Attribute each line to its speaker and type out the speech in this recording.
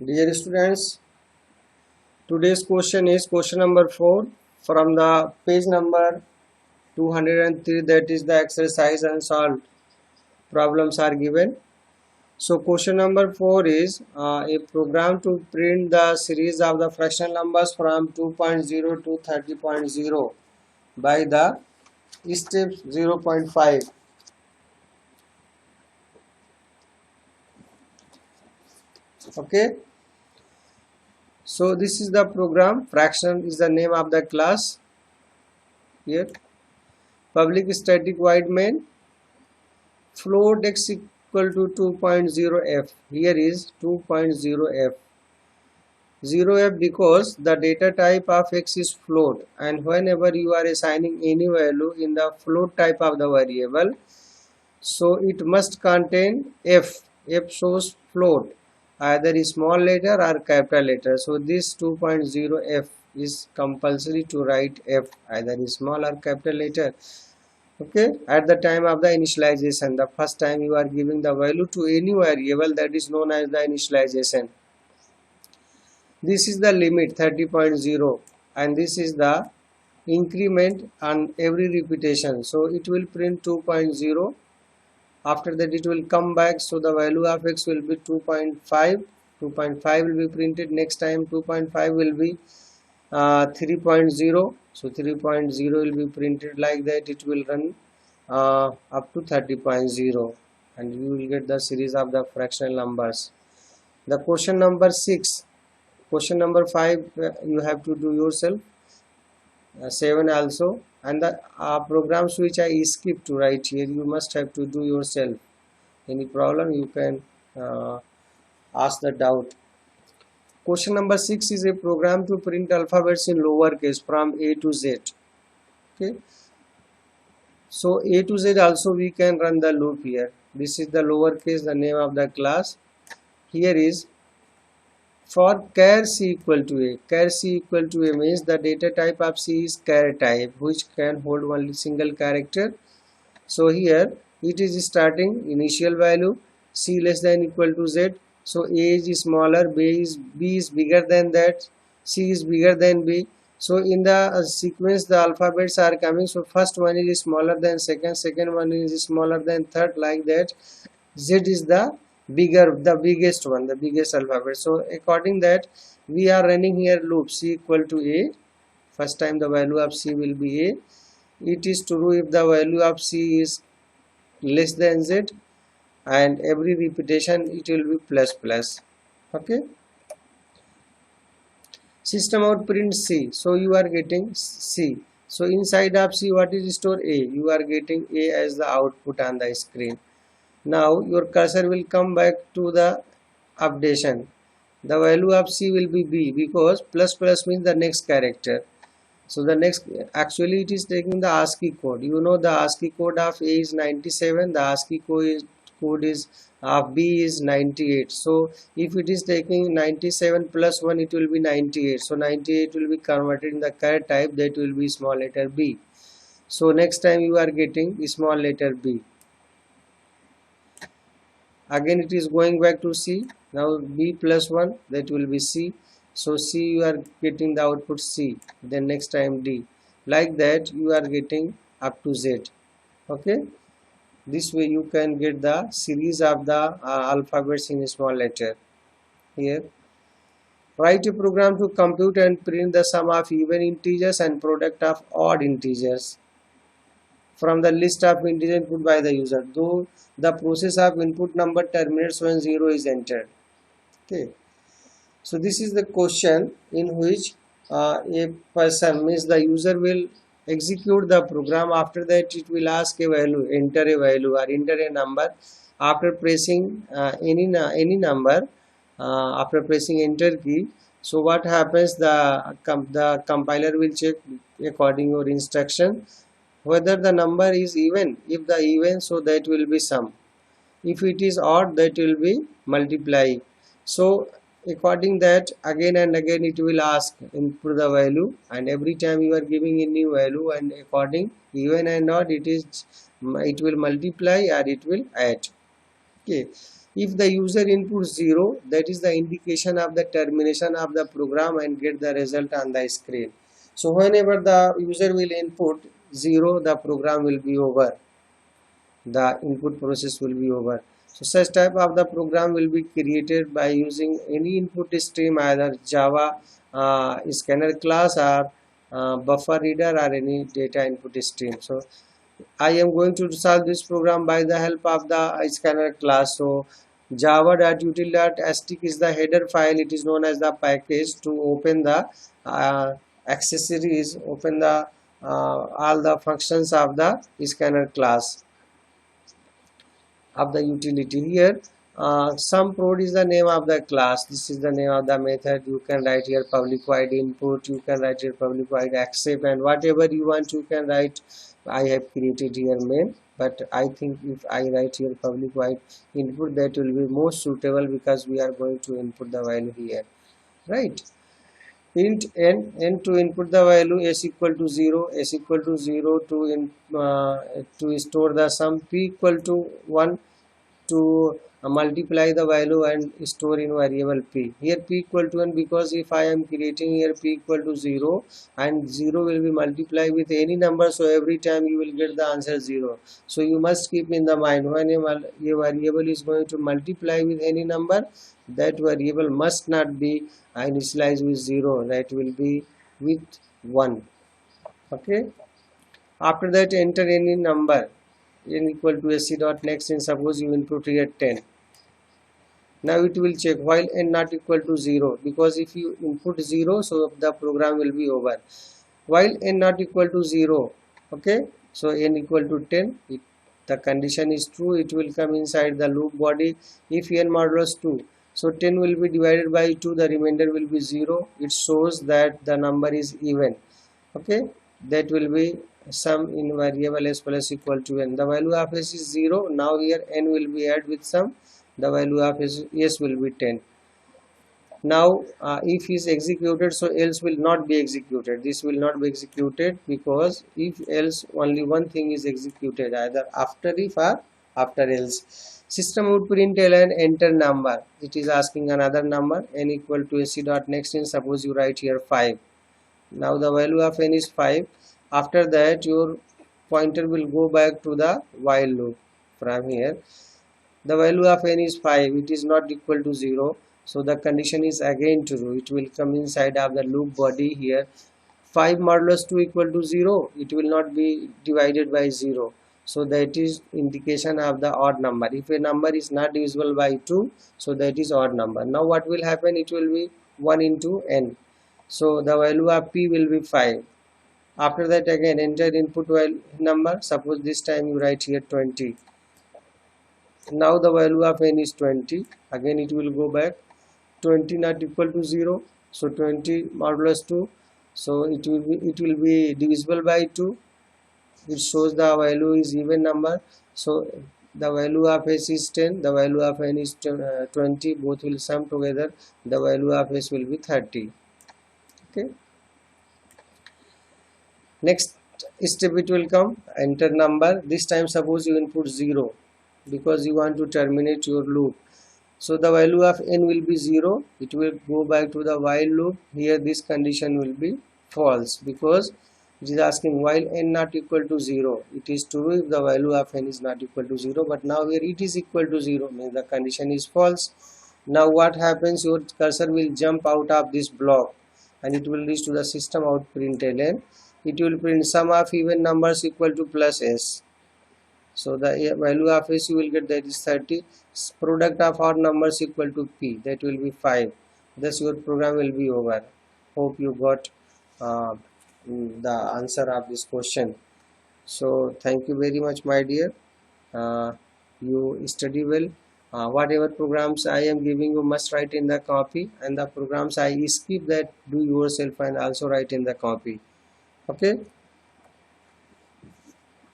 Speaker 1: Dear students, today's question is question number 4 from the page number 203, that is the exercise unsolved problems are given. So question number 4 is a program to print the series of the fractional numbers from 2.0 to 30.0 by the step 0.5. Okay. So this is the program. Fraction is the name of the class here. Public static void main. Float x equal to 2.0f. Here is 2.0f. 0f because the data type of x is float, and whenever you are assigning any value in the float type of the variable, so it must contain f. F shows float, either a small letter or capital letter. So this 2.0f is compulsory to write f, either a small or capital letter. Okay, at the time of the initialization, the first time you are giving the value to any variable, that is known as the initialization. This is the limit 30.0, and this is the increment on every repetition. So it will print 2.0. After that it will come back, so the value of x will be 2.5. 2.5 will be printed. Next time 2.5 will be 3.0. So 3.0 will be printed like that. It will run up to 30.0, and you will get the series of the fractional numbers. The question number 6. Question number 5 you have to do yourself. 7 also, and the programs which I skip to write here, you must have to do yourself. Any problem you can ask the doubt. Question number 6 is a program to print alphabets in lowercase from A to Z. Okay, so A to Z also we can run the loop here. This is the lowercase, the name of the class. Here is for char c equal to a. Char c equal to a means the data type of c is char type, which can hold only single character. So here it is starting initial value c less than equal to z. So a is smaller, b is bigger than that, c is bigger than b. So in the sequence the alphabets are coming. So first one is smaller than second, second one is smaller than third, like that. Z is the biggest one, the biggest alphabet. So according that we are running here loop c equal to a. First time the value of c will be a. It is true if the value of c is less than z, and every repetition it will be plus plus. Okay, system out print c. So you are getting c. So inside of c what is stored? A. You are getting a as the output on the screen. Now your cursor will come back to the updation. The value of c will be b, because plus plus means the next character. So the next, actually it is taking the ASCII code. You know the ASCII code of A is 97, the ASCII code is of B is 98. So if it is taking 97 plus 1, it will be 98. So 98 will be converted in the char type, that will be small letter b. So next time you are getting small letter b. Again it is going back to c. Now b plus 1, that will be c. So c you are getting the output c, then next time d, like that you are getting up to z. Okay, this way you can get the series of the alphabets in a small letter. Here, write a program to compute and print the sum of even integers and product of odd integers from the list of integers input by the user, though the process of input number terminates when 0 is entered. Okay, so this is the question in which a person, means the user, will execute the program. After that it will ask a value, enter a value or enter a number. After pressing any number, after pressing enter key, so what happens, the compiler will check according your instruction whether the number is even. If the even, so that will be sum. If it is odd, that will be multiply. So according that, again and again it will ask input the value, and every time you are giving a new value, and according even and odd, it will multiply or it will add. Okay, If the user inputs 0, that is the indication of the termination of the program and get the result on the screen. So whenever the user will input 0, the program will be over. The input process will be over. So such type of the program will be created by using any input stream, either Java scanner class or buffer reader or any data input stream. So I am going to solve this program by the help of the scanner class. So java.util.std is the header file. It is known as the package. To open the accessories, open the all the functions of the scanner class of the utility. Here some prod is the name of the class. This is the name of the method. You can write here public void input, you can write here public void accept, and whatever you want you can write. I have created here main, but I think if I write here public void input, that will be more suitable because we are going to input the value here, right? Int n to input the value s equal to 0, s equal to 0 to store the sum, p equal to 1 to multiply the value and store in variable p. Here p equal to 1 because if I am creating here p equal to 0 and 0 will be multiplied with any number, so every time you will get the answer 0. So you must keep in the mind, when a variable is going to multiply with any number, that variable must not be initialized with 0, that will be with 1. Okay, after that enter any number n equal to sc dot next, and suppose you input here 10. Now it will check while n not equal to 0, because if you input 0, so the program will be over. While n not equal to 0, okay, so n equal to 10, the condition is true, it will come inside the loop body. If n modulus 2, so 10 will be divided by 2, the remainder will be 0. It shows that the number is even. Okay, that will be sum in variable s plus equal to n. The value of s is 0. Now here n will be added with sum. The value of s will be 10. Now if is executed, so else will not be executed. This will not be executed because if else only one thing is executed, either after if or after else. System would print ln enter number. It is asking another number, n equal to sc dot next, and suppose you write here 5. Now the value of n is 5. After that your pointer will go back to the while loop. From here the value of n is 5, it is not equal to 0, so the condition is again true. It will come inside of the loop body. Here 5 modulus 2 equal to 0, it will not be divided by 0, so that is indication of the odd number. If a number is not divisible by 2, so that is odd number. Now what will happen, it will be 1 into n, so the value of p will be 5. After that again enter input number. Suppose this time you write here 20. Now the value of n is 20. Again it will go back. 20 not equal to 0, so 20 modulus 2, so it will be divisible by 2. It shows the value is even number, so the value of s is 10, the value of n is 20, both will sum together, the value of s will be 30. Okay, next step it will come, enter number. This time suppose you input 0 because you want to terminate your loop, so the value of n will be 0. It will go back to the while loop. Here this condition will be false because it is asking while n not equal to 0. It is true if the value of n is not equal to 0, but now here it is equal to 0, means the condition is false. Now what happens, your cursor will jump out of this block and it will reach to the system out println. It will print sum of even numbers equal to plus s. So the value of s you will get, that is 30. Product of odd numbers equal to p, that will be 5. Thus your program will be over. Hope you got the answer of this question. So thank you very much my dear. You study well. Whatever programs I am giving you must write in the copy, and the programs I skip, that do yourself and also write in the copy. Okay.